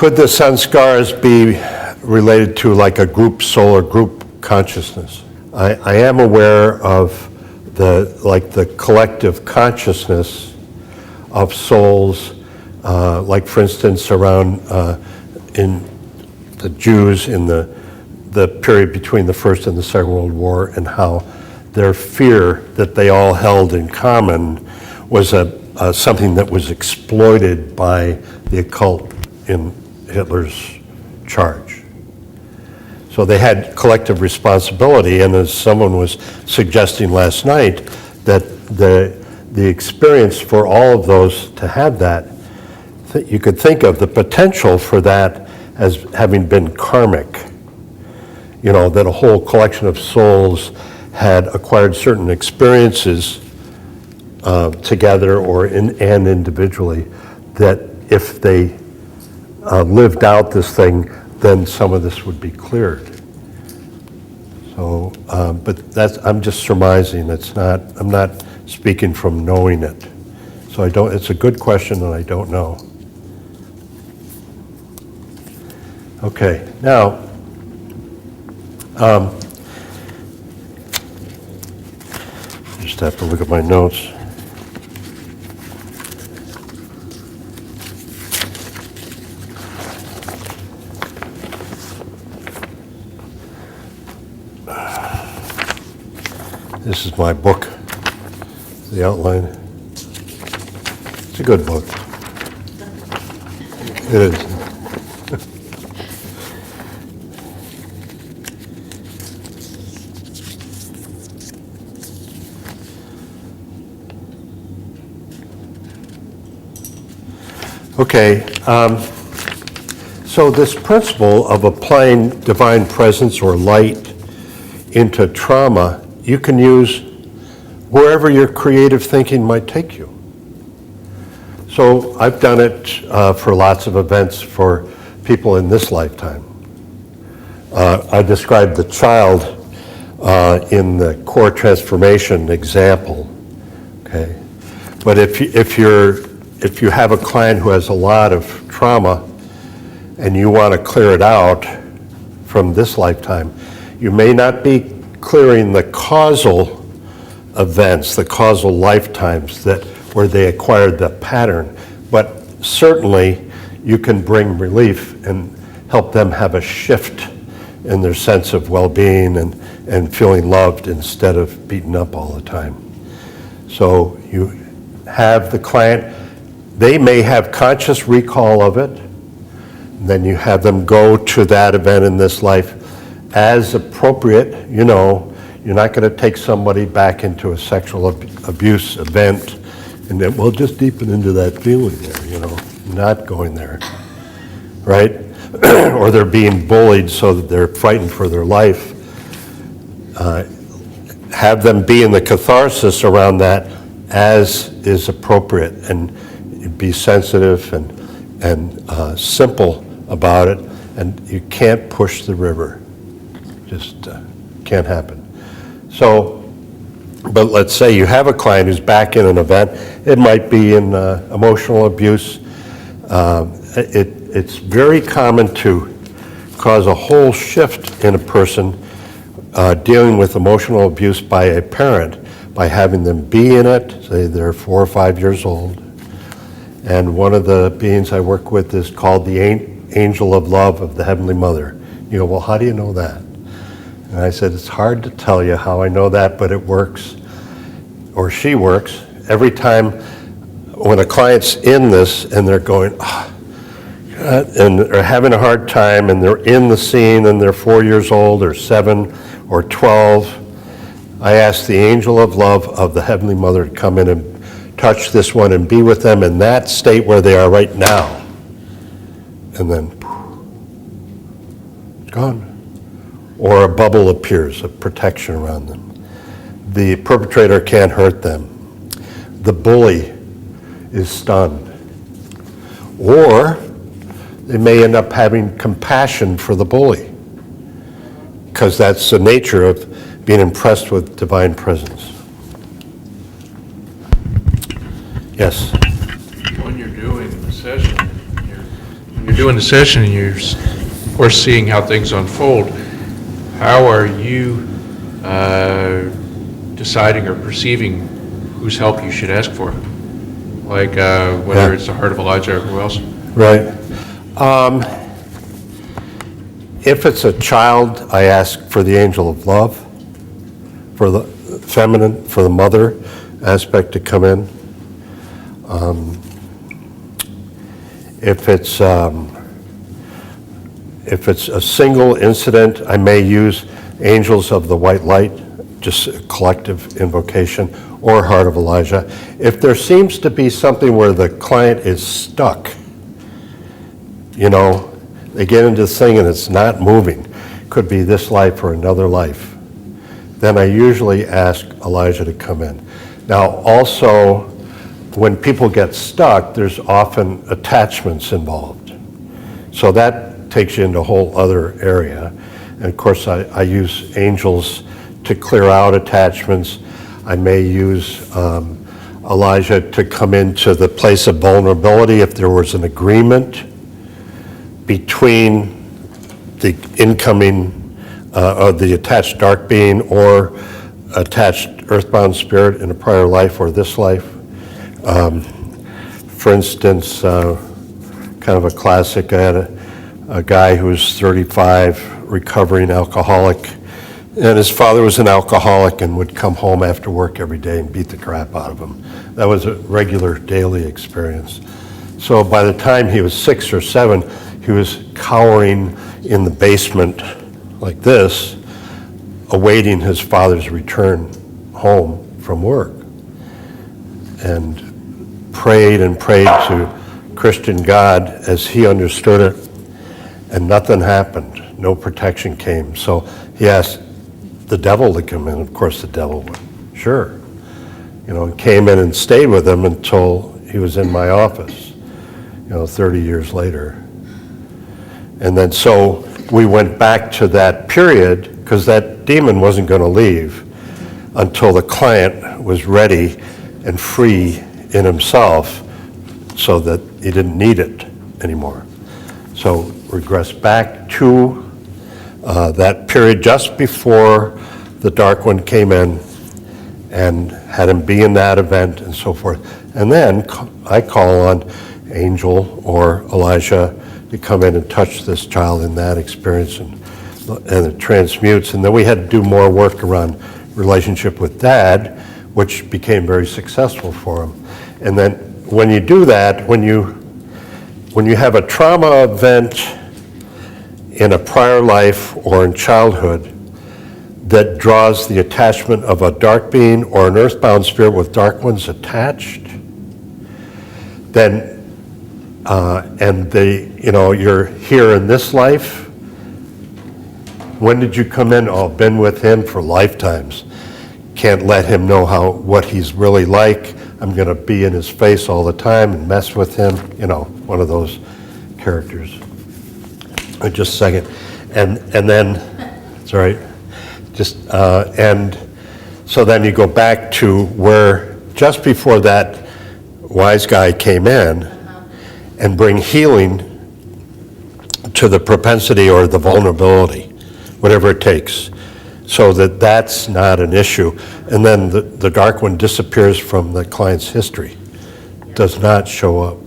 Could the sanskars be related to like a group soul or group consciousness? I am aware of the collective consciousness of souls, like for instance around in the Jews in the period between the First and the Second World War, and how their fear that they all held in common was something that was exploited by the occult in Hitler's charge. So they had collective responsibility, and as someone was suggesting last night, that the experience for all of those to have that, you could think of the potential for that as having been karmic. You know, that a whole collection of souls had acquired certain experiences together or and individually, that if they lived out this thing, then some of this would be cleared. So, but I'm just surmising. I'm not speaking from knowing it. So it's a good question and I don't know. Okay, now, just have to look at my notes. This is my book, the outline. It's a good book. It is. Okay, so this principle of applying divine presence or light into trauma, you can use wherever your creative thinking might take you. So I've done it for lots of events for people in this lifetime. I described the child in the core transformation example, okay? But if you have a client who has a lot of trauma and you want to clear it out from this lifetime, you may not be clearing the causal events, the causal lifetimes where they acquired the pattern, but certainly you can bring relief and help them have a shift in their sense of well-being and feeling loved instead of beaten up all the time. So you have the client, they may have conscious recall of it, then you have them go to that event in this life as appropriate. You know, you're not going to take somebody back into a sexual abuse event and then we'll just deepen into that feeling there, you know, not going there, right? Or they're being bullied so that they're frightened for their life. Have them be in the catharsis around that as is appropriate, and be sensitive and simple about it, and you can't push the river. Just can't happen. So, but let's say you have a client who's back in an event. It might be in emotional abuse. It's very common to cause a whole shift in a person dealing with emotional abuse by a parent, by having them be in it, say they're 4 or 5 years old. And one of the beings I work with is called the Angel of Love of the Heavenly Mother. You go, well, how do you know that? And I said, it's hard to tell you how I know that, but it works, or she works. Every time when a client's in this and they're going, and they're having a hard time, and they're in the scene and they're 4 years old or 7 or 12, I ask the Angel of Love of the Heavenly Mother to come in and touch this one and be with them in that state where they are right now. And then, it's gone. Or a bubble appears of protection around them. The perpetrator can't hurt them. The bully is stunned. Or they may end up having compassion for the bully, because that's the nature of being impressed with divine presence. Yes? When you're doing the session, when you're doing the session and you're, of course, seeing how things unfold, how are you deciding or perceiving whose help you should ask for? Like whether it's the heart of Elijah or who else? Right. If it's a child, I ask for the angel of love, for the feminine, for the mother aspect to come in. If it's a single incident, I may use angels of the white light, just a collective invocation, or heart of Elijah. If there seems to be something where the client is stuck, you know, they get into this thing and it's not moving, could be this life or another life, then I usually ask Elijah to come in. Now, also, when people get stuck, there's often attachments involved. So that takes you into a whole other area. And of course, I use angels to clear out attachments. I may use Elijah to come into the place of vulnerability if there was an agreement between the incoming or the attached dark being or attached earthbound spirit in a prior life or this life. For instance, kind of a classic, I had a guy who was 35, recovering alcoholic, and his father was an alcoholic and would come home after work every day and beat the crap out of him. That was a regular daily experience. So by the time he was 6 or 7, he was cowering in the basement like this, awaiting his father's return home from work. And prayed and prayed to Christian God as he understood it, and nothing happened. No protection came. So he asked the devil to come in. Of course, the devil would, sure. You know, came in and stayed with him until he was in my office, 30 years later. And then so we went back to that period because that demon wasn't going to leave until the client was ready and free in himself so that he didn't need it anymore. So regress back to that period just before the dark one came in and had him be in that event and so forth. And then I call on angel or Elijah to come in and touch this child in that experience, and it transmutes. And then we had to do more work around relationship with dad, which became very successful for him. And then when you do that, when you have a trauma event in a prior life or in childhood that draws the attachment of a dark being or an earthbound spirit with dark ones attached, then and you're here in this life. When did you come in? Oh, been with him for lifetimes. Can't let him know what he's really like. I'm going to be in his face all the time and mess with him. One of those characters. Just a second, and then, it's all right. And so then you go back to where just before that wise guy came in, and bring healing to the propensity or the vulnerability, whatever it takes, so that that's not an issue. And then the dark one disappears from the client's history, does not show up.